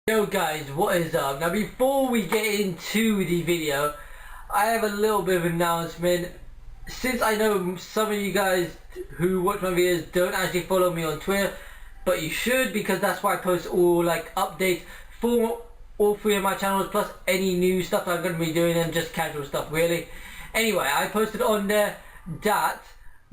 Yo guys, what is up? Now before we get into the video, I have a little bit of an announcement. Since I know some of you guys who watch my videos don't actually follow me on Twitter, but you should, because that's why I post all like updates for all three of my channels, plus any new stuff that I'm going to be doing and just casual stuff really. Anyway, I posted on there that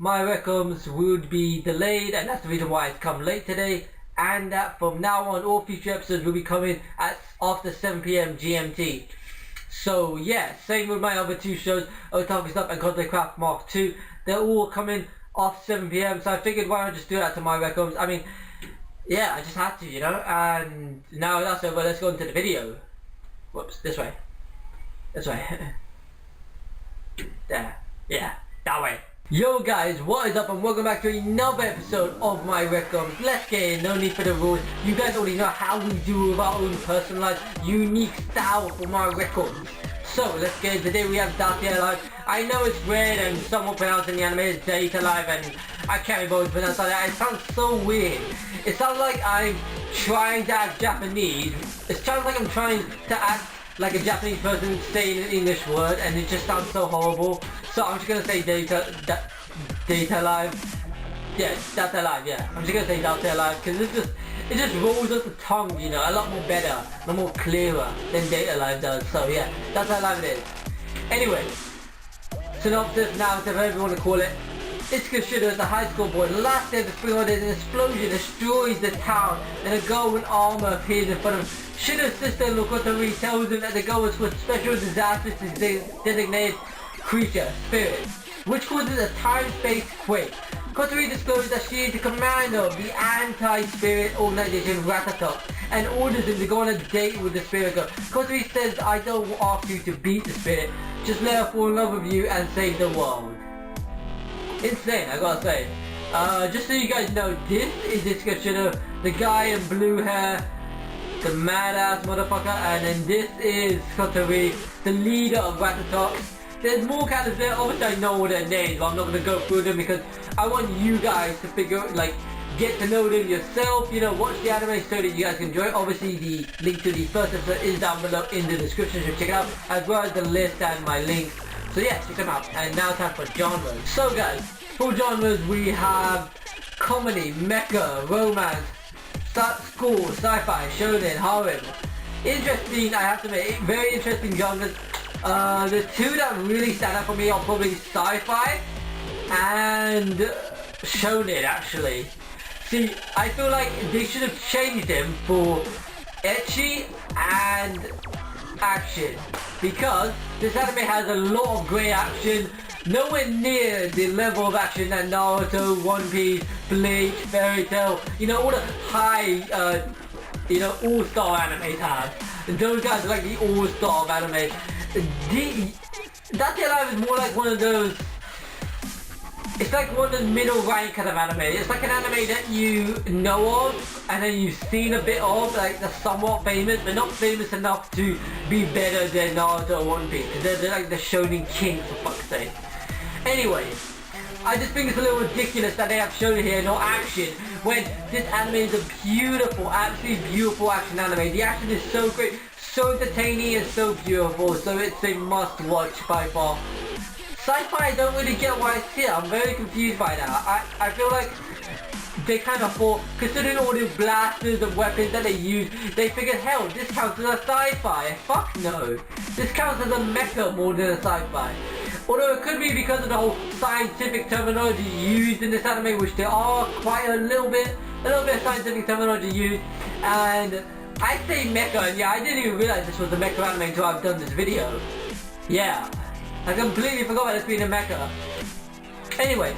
my Recoms would be delayed, and that's the reason why it's come late today. And that from now on all future episodes will be coming at after 7 PM GMT. So yeah, same with my other two shows, Otaku Stuff and Content Craft Mark 2. They're all coming after 7 PM, so I figured why not just do that to my Recoms. I mean, yeah, I just had to, you know. And now that's over, let's go into the video. Whoops, this way. This way. There. Yeah, that way. Yo guys, what is up and welcome back to another episode of my Recoms. Let's get in, no need for the rules. You guys already know how we do with our own personalized, unique style for my Recoms. So let's get in. Today we have Date Alive. I know it's weird and someone pronounced in the anime is Date Alive, and I can't be bothered to pronounce that. It sounds so weird. It sounds like I'm trying to act Japanese. It sounds like I'm trying to act like a Japanese person saying an English word, and it just sounds so horrible. So I'm just gonna say Data Alive. Yeah, Data Alive, yeah. I'm just gonna say Data Alive because it just rolls off the tongue, you know, a lot more better, a lot more clearer than Data Alive does. So yeah, Data Alive it is. Anyway, synopsis, narrative, whatever you want to call it. Itsuka Shida is a high school boy. The last day of the spring holidays, an explosion destroys the town, and a girl in armor appears in front of him. Shida's sister Lokotori tells him that the girl was for special disasters designated creature, spirit, which causes a time-space quake. Kotori discloses that she is the commander of the anti-spirit organization Ratatok and orders him to go on a date with the spirit girl. Kotori says, "I don't ask you to beat the spirit, just let her fall in love with you and save the world." Insane, I gotta say. Just so you guys know, this is Itsuka Shida, the guy in blue hair, the mad-ass motherfucker, and then this is Kotori, the leader of Ratatok. There's more characters there. Obviously I know all their names, but I'm not gonna go through them because I want you guys to get to know them yourself, you know, watch the anime so that you guys can enjoy it. Obviously the link to the first episode is down below in the description, so check it out, as well as the list and my links. So yeah, check them out. And now time for genres. So guys, for genres we have comedy, mecha, romance, school, sci-fi, shonen, harem. Interesting, I have to admit, very interesting genres. The two that really stand out for me are probably sci-fi and shonen actually. See, I feel like they should have changed them for ecchi and action, because this anime has a lot of great action, nowhere near the level of action that Naruto, One Piece, Bleach, Fairy Tail, you know, all the high, you know, all-star animes have. Those guys are like the all-star of anime. Date Alive is more like one of those, it's like one of the middle rank kind of anime. It's like an anime that you know of and then you've seen a bit of, like they're somewhat famous, but not famous enough to be better than Naruto or One Piece. They're like the shonen king, for fuck's sake. Anyway, I just think it's a little ridiculous that they have shonen here, no action, when this anime is a beautiful, absolutely beautiful action anime. The action is so great, so entertaining and so beautiful, so it's a must watch by far. Sci-fi, I don't really get why it's here. I'm very confused by that. I feel like they kind of thought, considering all the blasters and weapons that they use, they figured, hell, this counts as a sci-fi. Fuck no. This counts as a mecha more than a sci-fi. Although it could be because of the whole scientific terminology used in this anime, which there are quite a little bit of scientific terminology used, and I say mecha, and yeah, I didn't even realize this was a mecha anime until I've done this video. Yeah, I completely forgot about this being a mecha. Anyway,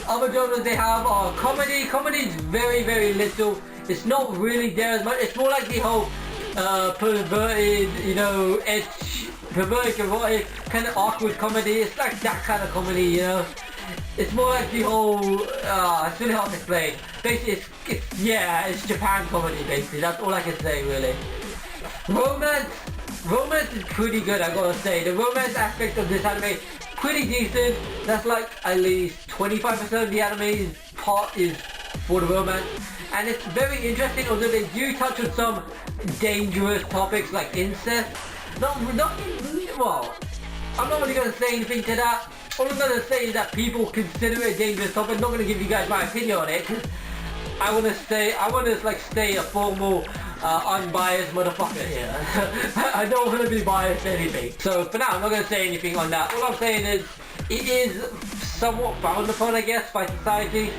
other genres they have are comedy. Comedy is very, very little. It's not really there as much. It's more like the whole perverted, you know, perverted, erotic, kind of awkward comedy. It's like that kind of comedy, you know. It's more like the whole, it's really hard to explain. Basically, it's Japan comedy, basically. That's all I can say, really. Romance is pretty good, I gotta say. The romance aspect of this anime, pretty decent. That's like at least 25% of the anime's part is for the romance. and it's very interesting, although they do touch on some dangerous topics like incest. Well, I'm not really going to say anything to that. All I'm going to say is that people consider it a dangerous topic. I'm not going to give you guys my opinion on it, because I want to stay a formal, unbiased motherfucker here. I don't want to be biased to anything. So for now, I'm not going to say anything on that. All I'm saying is, it is somewhat frowned upon, I guess, by society.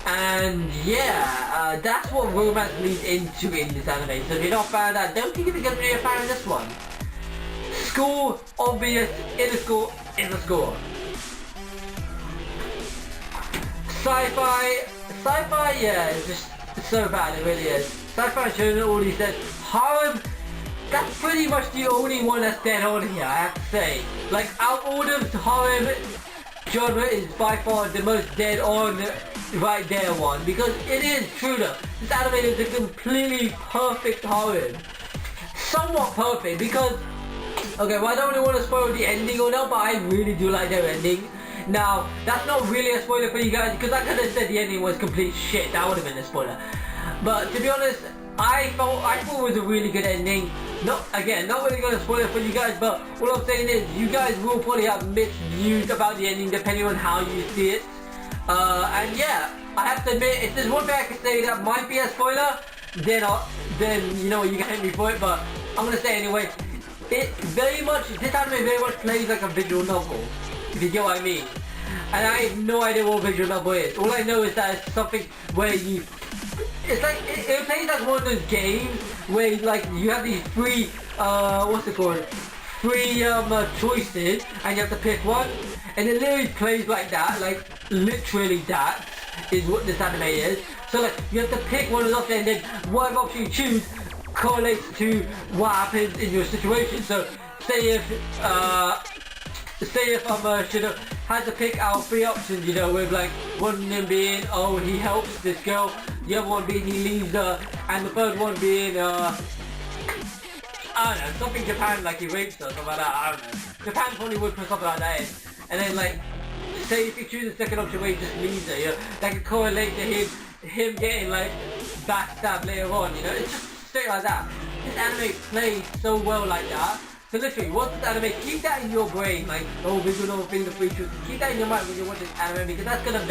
And yeah, that's what romance leads into in this anime. So if you're not a fan of that, don't think you're going to be a fan of this one. School, obvious, in a school, Sci-fi, yeah, it's just so bad, it really is. Sci-fi shonen already said. Harem, that's pretty much the only one that's dead on here, I have to say. Like, out of all the harem genre is by far the most dead on right there one, because it is true though. This anime is a completely perfect harem. Somewhat perfect, because, okay, well I don't really want to spoil the ending or not, but I really do like their ending. Now, that's not really a spoiler for you guys, because I could have said the ending was complete shit. That would have been a spoiler. But to be honest, I thought it was a really good ending. Not really going to spoil it for you guys, but all I'm saying is, you guys will probably have mixed views about the ending depending on how you see it. And yeah, I have to admit, if there's one thing I can say that might be a spoiler, then you know, you can hit me for it, but I'm going to say anyway, this anime very much plays like a visual novel, if you get what I mean. And I have no idea what visual novel is. All I know is that it's something where you... It's like, it plays like one of those games where like you have these free, choices, and you have to pick one. And it literally plays like that, like literally that is what this anime is. So like, you have to pick one of those options, and then whatever option you choose correlates to what happens in your situation. So say if I should have had to pick out 3 options, you know, with like one of them being, oh, he helps this girl, the other one being he leaves her, and the third one being I don't know, something Japan, like he rapes her, something like that, I don't know. Japan probably would put something like that in. And then like, say if you choose the second option where he just leaves her, you know, that could correlate to him getting like backstabbed later on, you know, it's just straight like that. This anime plays so well like that. So literally, watch this anime, keep that in your brain, like, oh, visual novel thing, the free truth, keep that in your mind when you watch this anime, because that's gonna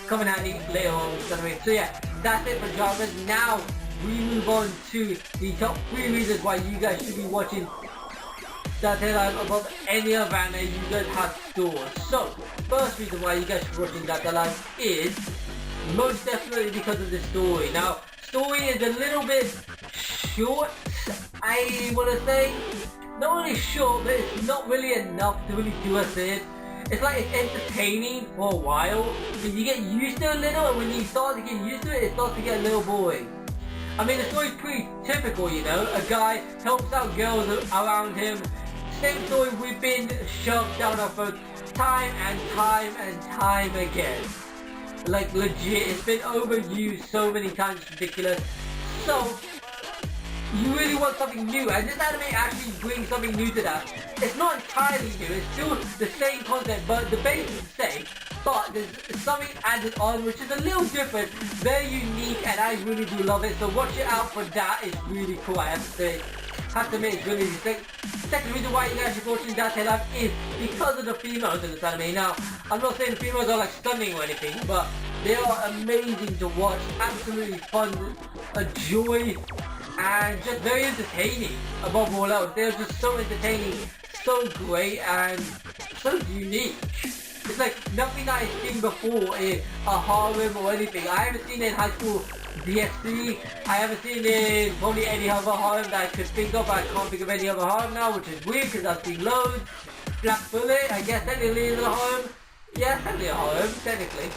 come in handy later on with this anime. So yeah, that's it for genres. Now, we move on to the top 3 reasons why you guys should be watching that Live above any other anime you guys have stored. So, first reason why you guys should be watching that Live is most definitely because of the story. Now, story is a little bit short, I wanna say. Not really short, but it's not really enough to really do us in. It's like it's entertaining for a while, but you get used to it a little, and when you start to get used to it, it starts to get a little boring. I mean, the story's pretty typical, you know. A guy helps out girls around him. Same story we've been shoved down our throats time and time again. Like legit, it's been overused so many times, it's ridiculous. So, you really want something new, and this anime actually brings something new to that. It's not entirely new, it's still the same content, but the base is the same, but there's something added on which is a little different, very unique, and I really do love it. So watch it out for that. It's really cool, I have to say. Have to admit, it's really sick. Second reason why you guys should be watching that Live is because of the females in this anime. Now, I'm not saying the females are like stunning or anything, but they are amazing to watch, absolutely fun, a joy, and just very entertaining above all else. They're just so entertaining, so great, and so unique. It's like nothing I've seen before in a harem or anything. I haven't seen it in High School DxD. I haven't seen it in probably any other harem that I could think of. I can't think of any other harem now, which is weird because I've seen loads. Black Bullet, I guess technically is a harem. Yeah, technically a harem, technically.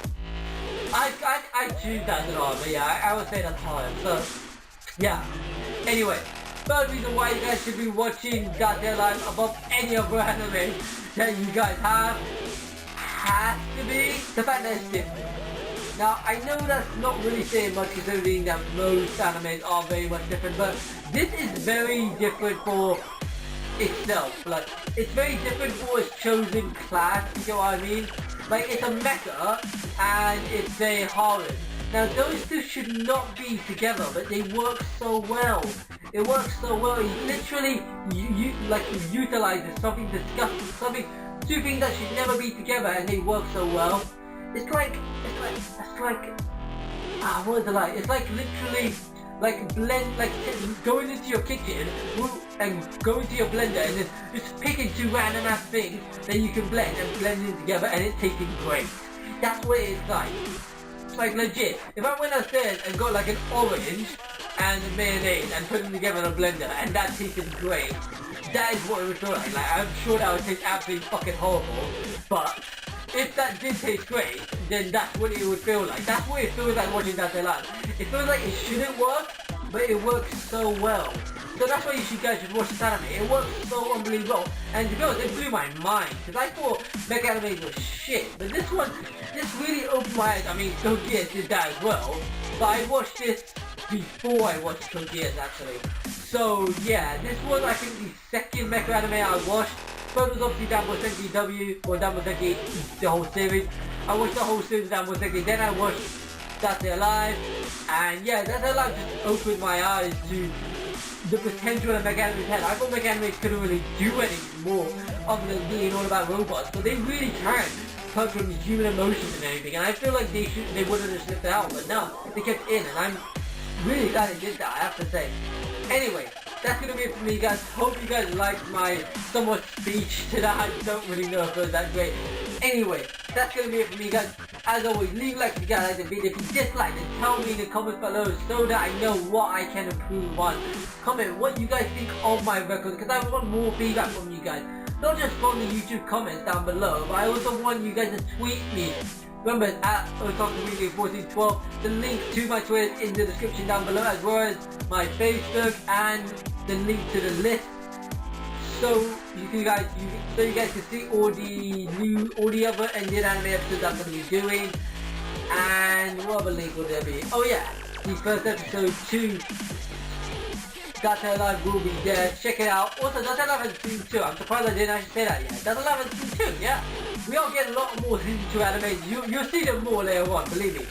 I choose that as an harem, but yeah, I would say that's harem. So, yeah. Anyway, third reason why you guys should be watching that Live above any other anime that you guys have has to be the fact that it's different. Now, I know that's not really saying much considering that most animes are very much different, but this is very different for itself. Like, it's very different for its chosen class, you know what I mean? Like, it's a mecha, and it's a harem. Now those two should not be together, but they work so well. It works so well. He literally utilizes something disgusting, two things that should never be together, and they work so well. It's like what is it like? It's like literally going into your kitchen and going to your blender and then just picking two random ass things that you can blend and blend them together, and it's tasting great. That's what it's like. Like legit, if I went upstairs and got like an orange and a mayonnaise and put them together in a blender and that tasted great, that is what it would feel like. Like, I'm sure that would taste absolutely fucking horrible, but if that did taste great, then that's what it would feel like. That's what it feels like watching Date Live. It feels like it shouldn't work, but it works so well. So that's why you guys should watch this anime. It works so unbelievable. And to be honest, it blew my mind. Because I thought mech anime was shit. But this really opened my eyes. I mean, Code Geass did that as well. But I watched this before I watched Code Geass actually. So yeah, this was I think the second mech anime I watched. First was obviously Danbo Senki W, or Danbo Senki, the whole series. I watched the whole series of Danbo Senki. Then I watched Date Live. And yeah, Date Live just opened my eyes to the potential of mech animes had. I thought mech animes couldn't really do anything more other than being all about robots, but they really can touch from human emotions and everything, and I feel like they would have just slipped out, but no, they kept it in, and I'm really glad they did that, I have to say. Anyway, that's gonna be it for me, guys. Hope you guys liked my somewhat speech to that. I don't really know if it was that great. Anyway, that's gonna be it for me, guys. As always, leave a like if you guys like the video. If you dislike it, tell me in the comments below so that I know what I can improve on. Comment what you guys think of my records, because I want more feedback from you guys. Not just from the YouTube comments down below, but I also want you guys to tweet me. Remember, it's at Otaku1412. The link to my Twitter is in the description down below, as well as my Facebook and the link to the list. So you guys can see all the other ended anime episodes I'm going to be doing. And what other link will there be? Oh yeah, the first episode 2. Date Live will be there. Check it out. Also, Date Live has season 2. I'm surprised I didn't actually say that yet. Date Live has season 2. Yeah, we are getting a lot more season 2 animes. You'll see them more later on. Believe me,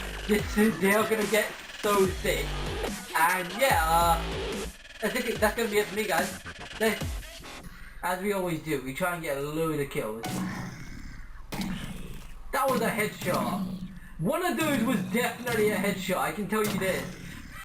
they are gonna get so sick. And yeah, that's gonna be it for me, guys. As we always do, we try and get a load of kills. That was a headshot. One of those was definitely a headshot, I can tell you this.